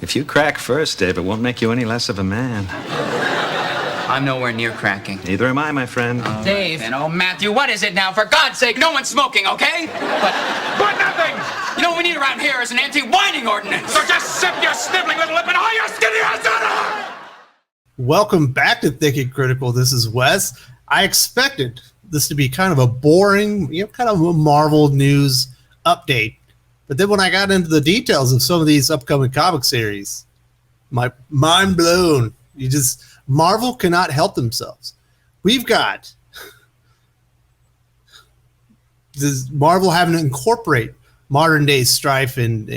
If you crack first, Dave, it won't make you any less of a man. I'm nowhere near cracking. Neither am I, my friend. Dave. And Matthew, what is it now? For God's sake, no one's smoking, okay? But nothing! You know what we need around here is an anti-whining ordinance. So just sip your sniveling little lip and haul your skinny ass out of here! Welcome back to Thick and Critical. This is Wes. I expected this to be kind of a boring, kind of a Marvel news update. But then when I got into the details of some of these upcoming comic series, my mind blown. Marvel cannot help themselves. We've got this Marvel having to incorporate modern day strife and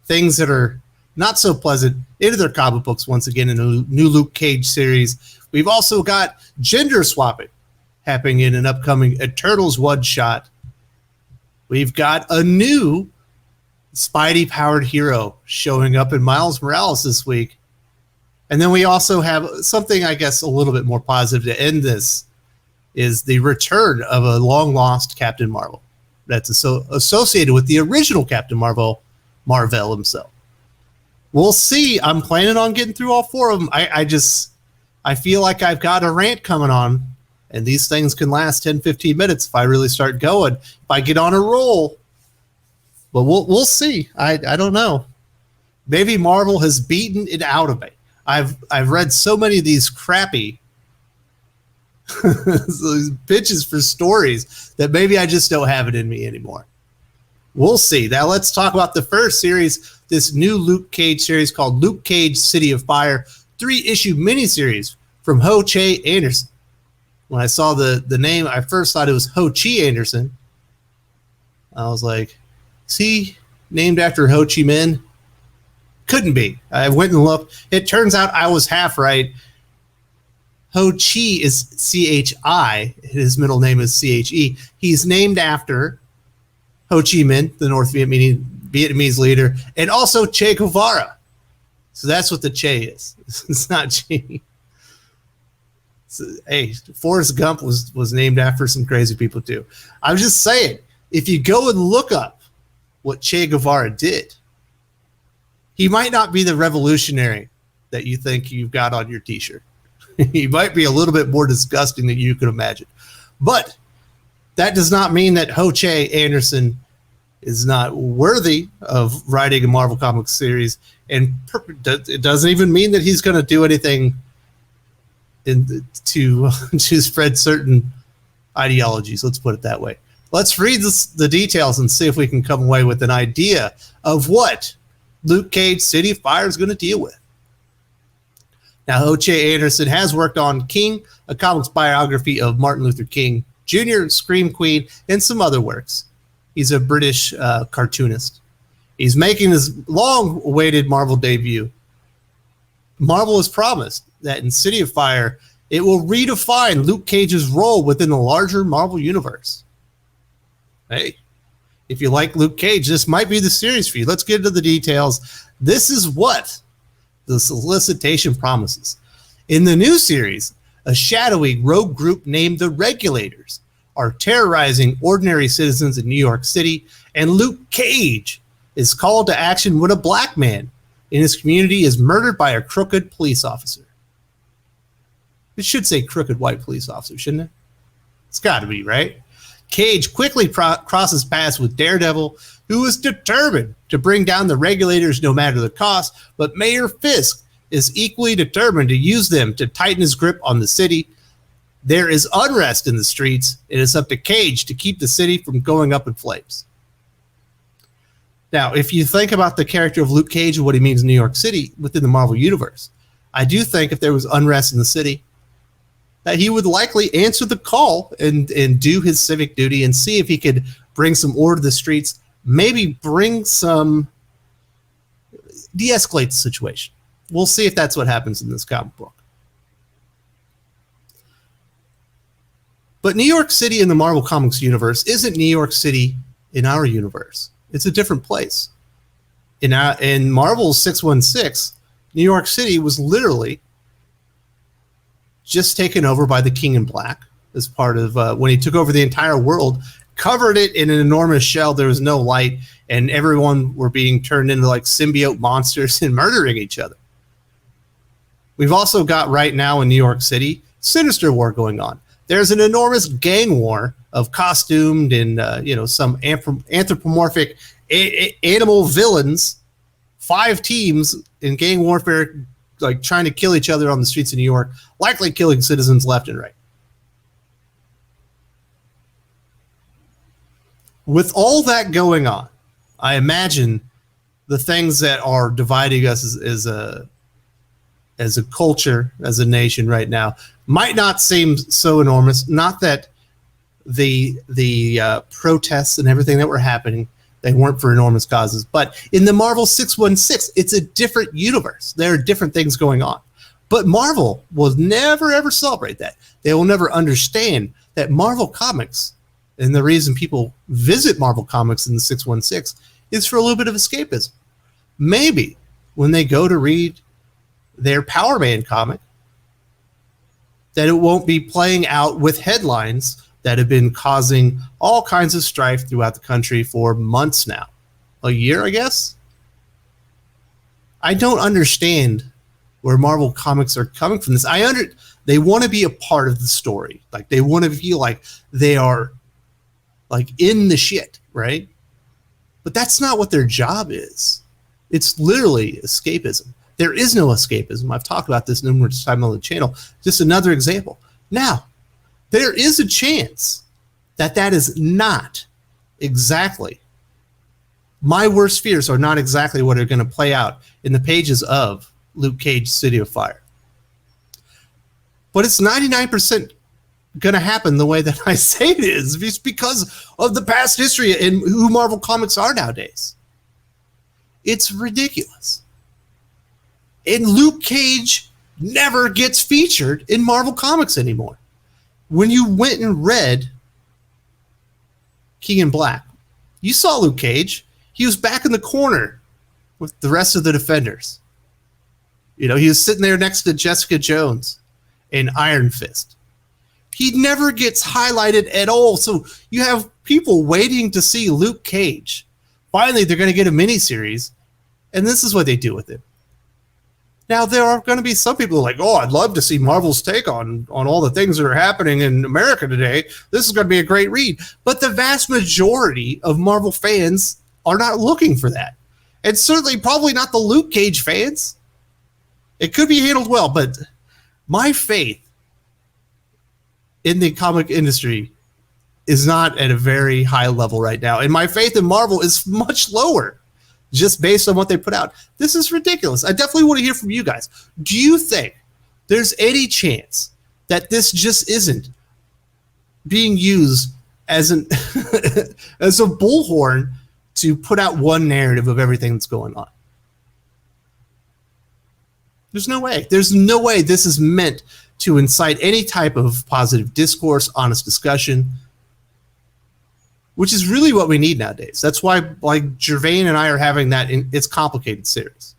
things that are not so pleasant into their comic books once again in a new Luke Cage series. We've also got gender swapping happening in an upcoming Eternals one-shot. We've got a new Spidey-powered hero showing up in Miles Morales this week. And then we also have something, I guess, a little bit more positive to end this, is the return of a long-lost Captain Marvel that's associated with the original Captain Marvel himself. We'll see. I'm planning on getting through all four of them. I feel like I've got a rant coming on, and these things can last 10, 15 minutes if I really start going, if I get on a roll. But we'll see. I don't know. Maybe Marvel has beaten it out of me. I've read so many of these crappy these pitches for stories that maybe I just don't have it in me anymore. We'll see. Now let's talk about the first series, this new Luke Cage series called Luke Cage City of Fire, 3-issue miniseries from Ho Che Anderson. When I saw the name, I first thought it was Ho Chi Anderson. I was like, is he named after Ho Chi Minh? Couldn't be. I went and looked. It turns out I was half right. Ho Chi is C-H-I. His middle name is C-H-E. He's named after Ho Chi Minh, the North Vietnamese leader, and also Che Guevara. So that's what the Che is. It's not Chi. So, hey, Forrest Gump was named after some crazy people too. I'm just saying, if you go and look up what Che Guevara did, he might not be the revolutionary that you think you've got on your t-shirt. He might be a little bit more disgusting than you could imagine. But that does not mean that Ho Che Anderson is not worthy of writing a Marvel Comics series. And it doesn't even mean that he's going to do anything to spread certain ideologies. Let's put it that way. Let's read the details and see if we can come away with an idea of what Luke Cage City of Fire is going to deal with. Now, Ho Che Anderson has worked on King, a comics biography of Martin Luther King Jr., Scream Queen, and some other works. He's a British cartoonist. He's making his long-awaited Marvel debut. Marvel has promised that in City of Fire, it will redefine Luke Cage's role within the larger Marvel universe. Hey, if you like Luke Cage, this might be the series for you. Let's get into the details. This is what the solicitation promises. In the new series, a shadowy rogue group named the Regulators are terrorizing ordinary citizens in New York City, and Luke Cage is called to action when a black man in his community is murdered by a crooked police officer. It should say crooked white police officer, shouldn't it? It's got to be, right? Cage quickly crosses paths with Daredevil, who is determined to bring down the Regulators no matter the cost, but Mayor Fisk is equally determined to use them to tighten his grip on the city. There is unrest in the streets. It is up to Cage to keep the city from going up in flames. Now, if you think about the character of Luke Cage and what he means in New York City within the Marvel Universe, I do think if there was unrest in the city, that he would likely answer the call and do his civic duty and see if he could bring some order to the streets, maybe bring some, de-escalate the situation. We'll see if that's what happens in this comic book. But New York City in the Marvel Comics universe isn't New York City in our universe. It's a different place. In Marvel's 616, New York City was literally just taken over by the King in Black as part of when he took over the entire world covered it in an enormous shell. There was no light, and everyone were being turned into like symbiote monsters and murdering each other. We've also got right now in New York City, Sinister War going on. There's an enormous gang war of costumed and some anthropomorphic animal villains, 5 teams in gang warfare, like trying to kill each other on the streets of New York, likely killing citizens left and right. With all that going on, I imagine the things that are dividing us as a culture, as a nation right now, might not seem so enormous. Not that the protests and everything that were happening, they weren't for enormous causes. But in the Marvel 616, it's a different universe. There are different things going on. But Marvel will never, ever celebrate that. They will never understand that Marvel Comics, and the reason people visit Marvel Comics in the 616, is for a little bit of escapism. Maybe when they go to read their Power Man comic, that it won't be playing out with headlines that have been causing all kinds of strife throughout the country for months now. A year, I guess? I don't understand where Marvel Comics are coming from this. They want to be a part of the story. Like, they want to feel like they are like in the shit, right? But that's not what their job is. It's literally escapism. There is no escapism. I've talked about this numerous times on the channel. Just another example. Now, there is a chance that that is not exactly, my worst fears are not exactly what are going to play out in the pages of Luke Cage City of Fire. But it's 99% going to happen the way that I say it is. It's because of the past history and who Marvel Comics are nowadays. It's ridiculous. And Luke Cage never gets featured in Marvel Comics anymore. When you went and read King in Black, you saw Luke Cage. He was back in the corner with the rest of the Defenders. You know, he was sitting there next to Jessica Jones and Iron Fist. He never gets highlighted at all. So you have people waiting to see Luke Cage. Finally, they're going to get a miniseries, and this is what they do with it. Now, there are going to be some people like, oh, I'd love to see Marvel's take on all the things that are happening in America today. This is going to be a great read. But the vast majority of Marvel fans are not looking for that. And certainly probably not the Luke Cage fans. It could be handled well, but my faith in the comic industry is not at a very high level right now. And my faith in Marvel is much lower, just based on what they put out. This is ridiculous. I definitely want to hear from you guys. Do you think there's any chance that this just isn't being used as an as a bullhorn to put out one narrative of everything that's going on? There's no way. There's no way this is meant to incite any type of positive discourse, honest discussion, which is really what we need nowadays. That's why, like, Gervain and I are having that in It's Complicated series.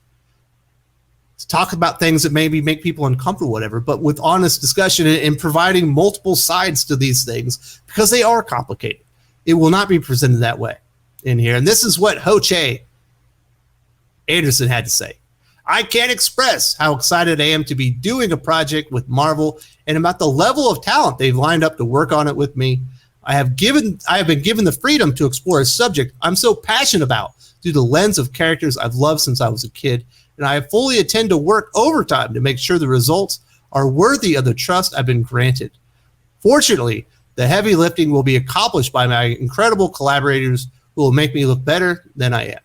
To talk about things that maybe make people uncomfortable, whatever, but with honest discussion and providing multiple sides to these things, because they are complicated. It will not be presented that way in here. And this is what Ho-Che Anderson had to say. I can't express how excited I am to be doing a project with Marvel and about the level of talent they've lined up to work on it with me. I have been given the freedom to explore a subject I'm so passionate about through the lens of characters I've loved since I was a kid, and I fully intend to work overtime to make sure the results are worthy of the trust I've been granted. Fortunately, the heavy lifting will be accomplished by my incredible collaborators who will make me look better than I am.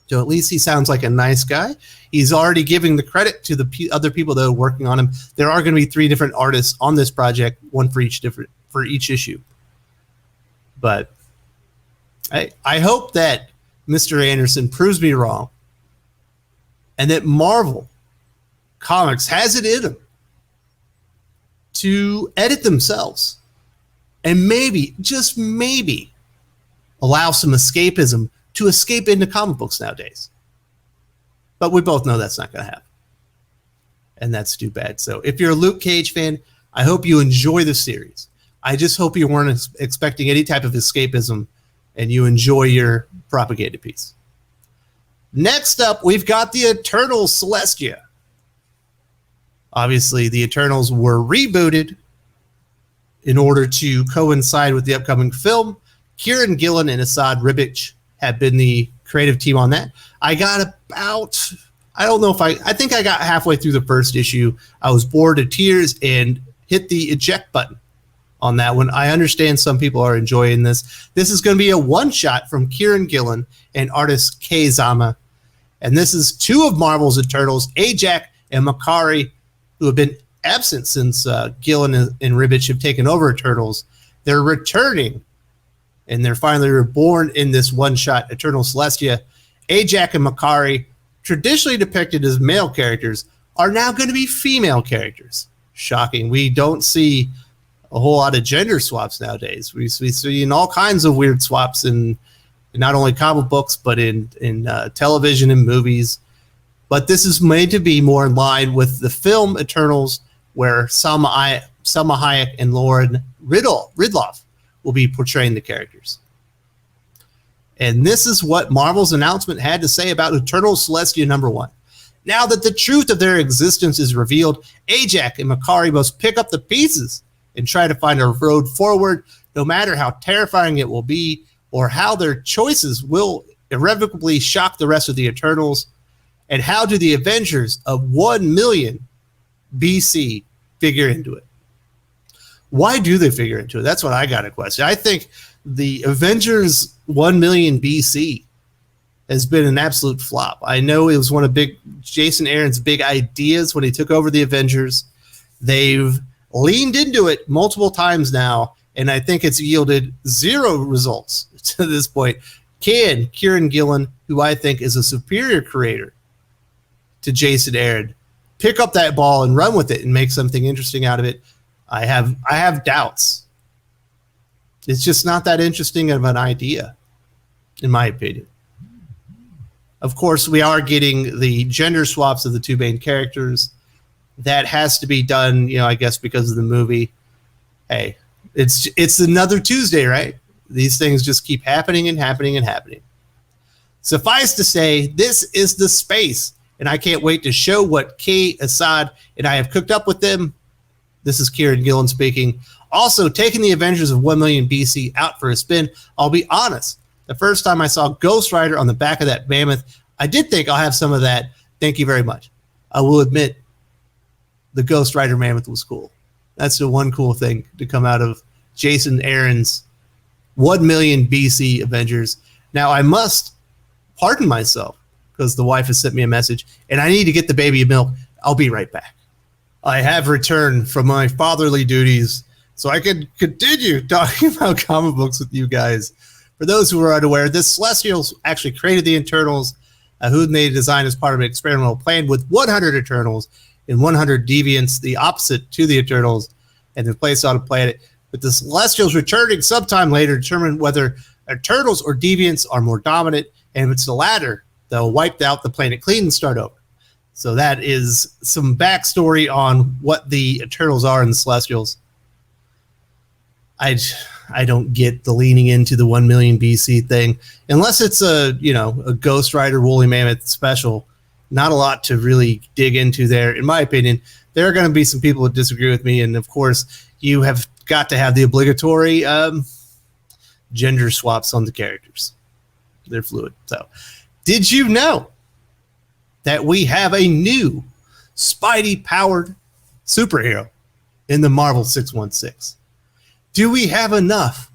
So at least he sounds like a nice guy. He's already giving the credit to the other people that are working on him. There are going to be 3 different artists on this project, one for each issue. But I hope that Mr. Anderson proves me wrong and that Marvel Comics has it in them to edit themselves and maybe, just maybe, allow some escapism to escape into comic books nowadays. But we both know that's not going to happen. And that's too bad. So if you're a Luke Cage fan, I hope you enjoy the series. I just hope you weren't expecting any type of escapism and you enjoy your propaganda piece. Next up, we've got the Eternals Celestia. Obviously, the Eternals were rebooted in order to coincide with the upcoming film. Kieran Gillen and Asad Ribic have been the creative team on that. I got about, I don't know if I think I got halfway through the first issue. I was bored to tears and hit the eject button on that one. I understand some people are enjoying this. This is going to be a one-shot from Kieran Gillen and artist Kei Zama. And this is two of Marvel's Eternals, Ajak and Makari, who have been absent since Gillen and Ribic have taken over Eternals. They're returning, and they're finally reborn in this one-shot Eternal Celestia. Ajak and Makari, traditionally depicted as male characters, are now going to be female characters. Shocking. We don't see a whole lot of gender swaps nowadays. We see in all kinds of weird swaps in not only comic books, but in television and movies. But this is made to be more in line with the film Eternals, where Salma Hayek and Lauren Ridloff will be portraying the characters. And this is what Marvel's announcement had to say about Eternals Celestia #1. Now that the truth of their existence is revealed, Ajak and Makari must pick up the pieces and try to find a road forward, no matter how terrifying it will be or how their choices will irrevocably shock the rest of the Eternals. And how do the Avengers of 1 million BC figure into it? Why do they figure into it? That's what I got a question. I think the Avengers 1 million BC has been an absolute flop. I know it was one of Jason Aaron's big ideas when he took over the Avengers. They've leaned into it multiple times now, and I think it's yielded zero results to this point. Can Kieran Gillen, who I think is a superior creator to Jason Aaron, pick up that ball and run with it and make something interesting out of it? I have doubts. It's just not that interesting of an idea, in my opinion. Of course, we are getting the gender swaps of the two main characters. That has to be done, I guess, because of the movie. Hey, it's another Tuesday, right? These things just keep happening and happening and happening. Suffice to say, this is the space, and I can't wait to show what Kay, Assad, and I have cooked up with them. This is Kieran Gillen speaking. Also, taking the Avengers of 1 million BC out for a spin. I'll be honest, the first time I saw Ghost Rider on the back of that mammoth, I did think I'll have some of that. Thank you very much. I will admit, the Ghost Rider mammoth was cool. That's the one cool thing to come out of Jason Aaron's 1 million BC Avengers. Now, I must pardon myself because the wife has sent me a message, and I need to get the baby milk. I'll be right back. I have returned from my fatherly duties so I can continue talking about comic books with you guys. For those who are unaware, this Celestials actually created the Eternals, who they designed as part of an experimental plan with 100 Eternals and 100 Deviants, the opposite to the Eternals, and then placed on a planet. With the Celestials returning sometime later to determine whether Eternals or Deviants are more dominant, and if it's the latter, they'll wipe out the planet clean and start over. So that is some backstory on what the Eternals are in the Celestials. I don't get the leaning into the 1 million BC thing. Unless it's a Ghost Rider Woolly Mammoth special, not a lot to really dig into there. In my opinion, there are going to be some people that disagree with me. And of course, you have got to have the obligatory gender swaps on the characters. They're fluid. So did you know that we have a new Spidey-powered superhero in the Marvel 616? Do we have enough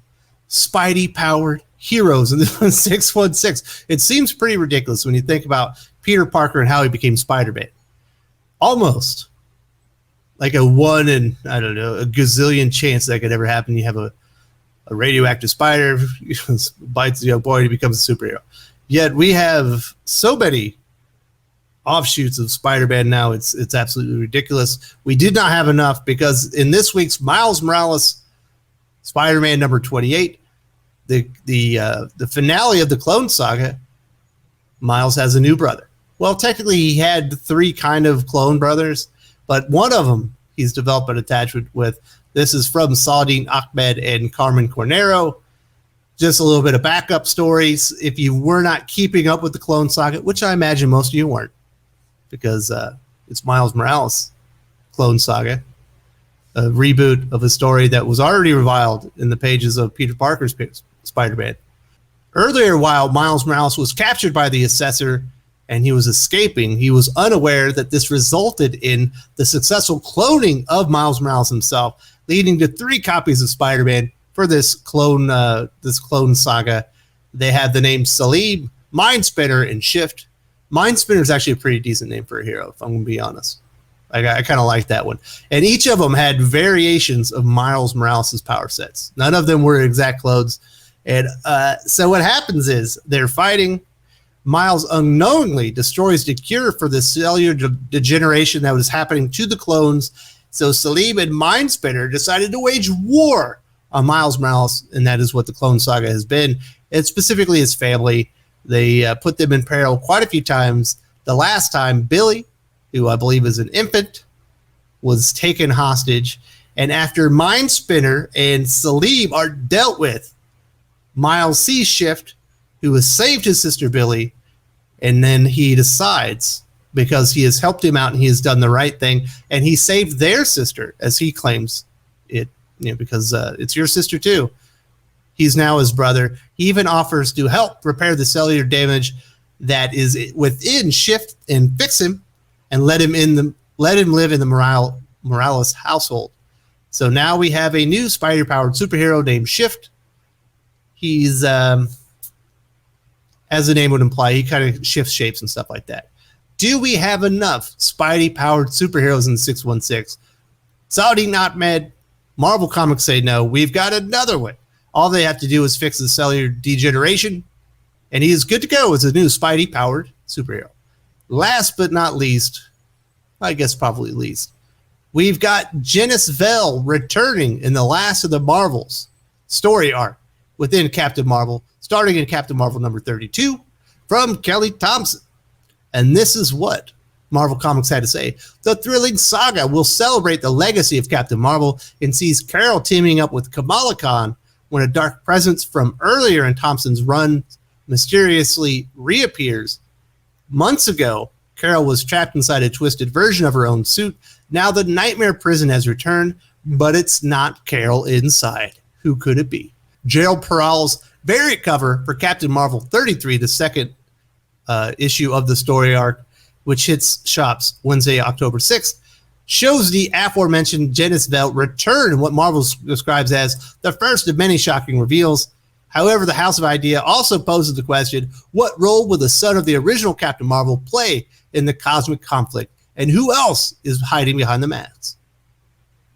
Spidey-powered heroes in the 616? It seems pretty ridiculous when you think about Peter Parker and how he became Spider-Man. Almost like a 1 in, a gazillion chance that could ever happen. You have a radioactive spider, bites the young boy, and he becomes a superhero. Yet we have so many offshoots of Spider-Man now, it's absolutely ridiculous. We did not have enough because in this week's Miles Morales Spider-Man number 28, the finale of the Clone Saga, Miles has a new brother. Well, technically he had 3 kind of clone brothers, but one of them he's developed an attachment with. This is from Saladin Ahmed and Carmen Cornero. Just a little bit of backup stories. If you were not keeping up with the Clone Saga, which I imagine most of you weren't, because it's Miles Morales' Clone Saga, a reboot of a story that was already reviled in the pages of Peter Parker's Spider-Man. Earlier, while Miles Morales was captured by the Assessor and he was escaping, he was unaware that this resulted in the successful cloning of Miles Morales himself, leading to 3 copies of Spider-Man for this clone saga. They have the names Salim, Mindspinner, and Shift. Mindspinner is actually a pretty decent name for a hero, if I'm going to be honest. I kind of like that one. And each of them had variations of Miles Morales' power sets. None of them were exact clones. And so what happens is they're fighting. Miles unknowingly destroys the cure for the cellular degeneration that was happening to the clones. So Salim and Mindspinner decided to wage war on Miles Morales, and that is what the Clone Saga has been, and specifically his family. They put them in peril quite a few times. The last time, Billy, who I believe is an infant, was taken hostage, and after Mindspinner and Salim are dealt with, Miles sees Shift, who has saved his sister Billy, and then he decides, because he has helped him out and he has done the right thing, and he saved their sister, as he claims it, because it's your sister too. He's now his brother. He even offers to help repair the cellular damage that is within Shift and fix him, and let him live in the Morales household. So now we have a new spider-powered superhero named Shift. He's, as the name would imply, he kind of shifts shapes and stuff like that. Do we have enough Spidey-powered superheroes in 616? Saudi not mad. Marvel Comics say no. We've got another one. All they have to do is fix the cellular degeneration, and he is good to go as a new Spidey-powered superhero. Last but not least, I guess probably least, we've got Genis-Vell returning in the last of the Marvels story arc within Captain Marvel, starting in Captain Marvel number 32 from Kelly Thompson. And this is what Marvel Comics had to say. The thrilling saga will celebrate the legacy of Captain Marvel and sees Carol teaming up with Kamala Khan when a dark presence from earlier in Thompson's run mysteriously reappears. Months ago, Carol was trapped inside a twisted version of her own suit. Now the nightmare prison has returned, but it's not Carol inside. Who could it be? Gerald Peral's variant cover for Captain Marvel 33, the second issue of the story arc, which hits shops Wednesday, October 6th, shows the aforementioned Genis-Vell return in what Marvel describes as the first of many shocking reveals. However, the House of Idea also poses the question, what role will the son of the original Captain Marvel play in the cosmic conflict, and who else is hiding behind the masks?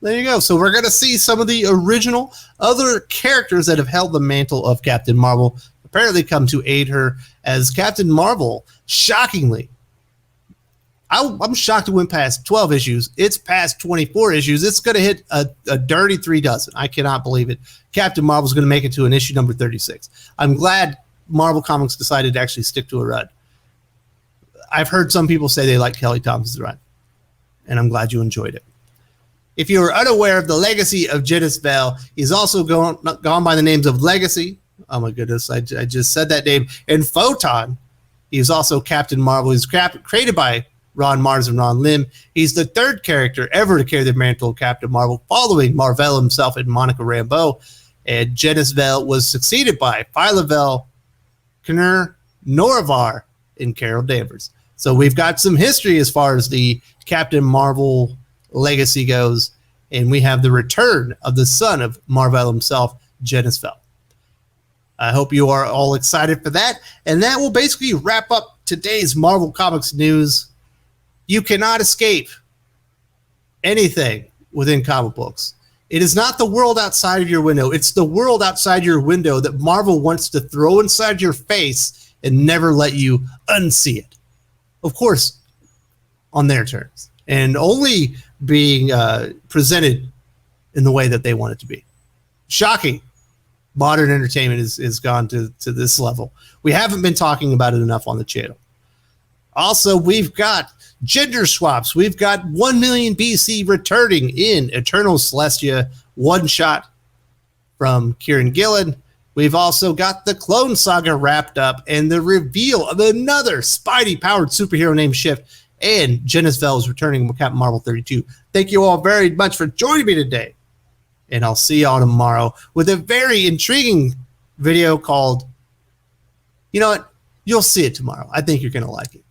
There you go. So we're going to see some of the original other characters that have held the mantle of Captain Marvel apparently come to aid her, as Captain Marvel, shockingly, I'm shocked it went past 12 issues. It's past 24 issues. It's going to hit a dirty 3 dozen. I cannot believe it. Captain Marvel's going to make it to an issue number 36. I'm glad Marvel Comics decided to actually stick to a run. I've heard some people say they like Kelly Thompson's run, and I'm glad you enjoyed it. If you are unaware of the legacy of Genis-Vell, he's also gone by the names of Legacy. Oh my goodness, I just said that name. And Photon. He's also Captain Marvel. He's created by Ron Mars and Ron Lim. He's the 3rd character ever to carry the mantle of Captain Marvel, following Marvel himself and Monica Rambeau. And Genis-Vell was succeeded by Phyla Vell, Knur, Noravar, and Carol Danvers. So we've got some history as far as the Captain Marvel legacy goes, and we have the return of the son of Marvel himself, Genis-Vell. I hope you are all excited for that, and that will basically wrap up today's Marvel Comics news. You cannot escape anything within comic books. It is not the world outside of your window. It's the world outside your window that Marvel wants to throw inside your face and never let you unsee it. Of course, on their terms, and only being presented in the way that they want it to be. Shocking. Modern entertainment is gone to this level. We haven't been talking about it enough on the channel. Also, we've got gender swaps. We've got 1 million BC returning in Eternal Celestia one-shot from Kieran Gillen. We've also got the Clone Saga wrapped up and the reveal of another Spidey-powered superhero named Shift, and Genis-Vell is returning with Captain Marvel 32. Thank you all very much for joining me today, and I'll see y'all tomorrow with a very intriguing video called, you know what, you'll see it tomorrow. I think you're going to like it.